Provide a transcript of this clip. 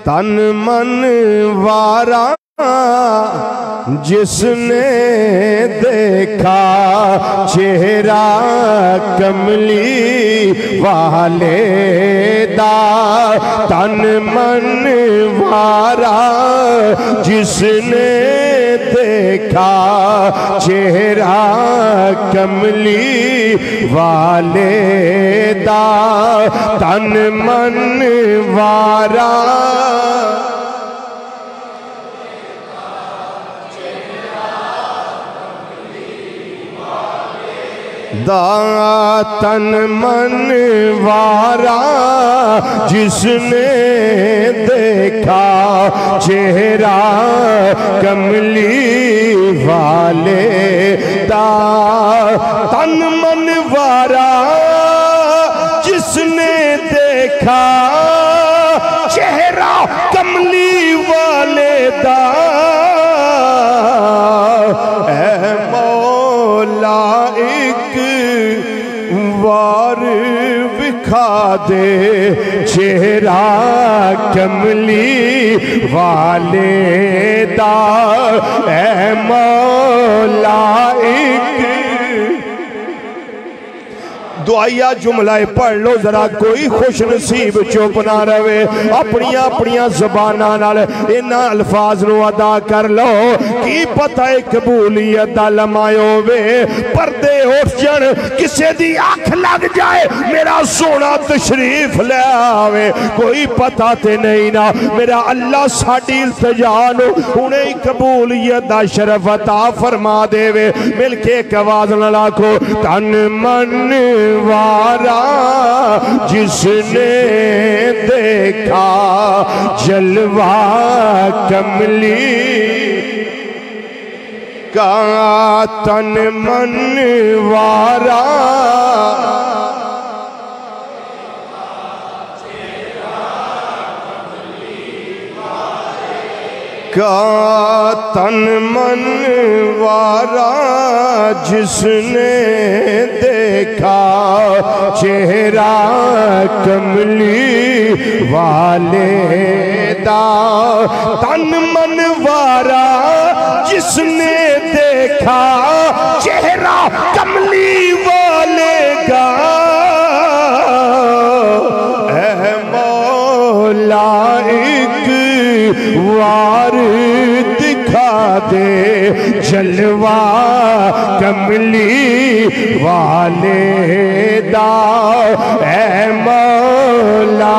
تن من وارا جس نے دیکھا چہرہ کملی والے دا تن من وارا جس نے دیکھا چہرہ کملی والے دا تن من وارا دا تن من وارا جس نے دیکھا چہرہ کملی والے دا تن من وارا جس نے دیکھا چہرہ کملی والے دا اے مولا ایک وار بکھا دے چہرہ کملی والے دا اے مولا ایک دعائیہ جملہ پڑھ لو ذرا کوئی خوش نصیب چوپ نہ رہے اپنیاں زباناں نال انہاں الفاظ نو ادا کر لو کی پتہ قبولیت دا لمحہ ہووے پردے اٹھ جان کسے دی آنکھ لگ جائے میرا سونا تشریف لے آوے کوئی پتہ تے نہیں نا میرا اللہ ساڈی التجا نو انہیں قبولیت دا شرف عطا فرما دے وے مل کے ایک آواز نہ لاکھو تن من وارا جس نے دیکھا جلوہ کملی کا تن من وارا کا تن من وارا جس نے دیکھا چہرہ کملی والے دا تن من وارا جس نے دیکھا چہرہ کملی والے کا اے مولا ایک وار دکھا دے جلوہ کملی والے دا اے مولا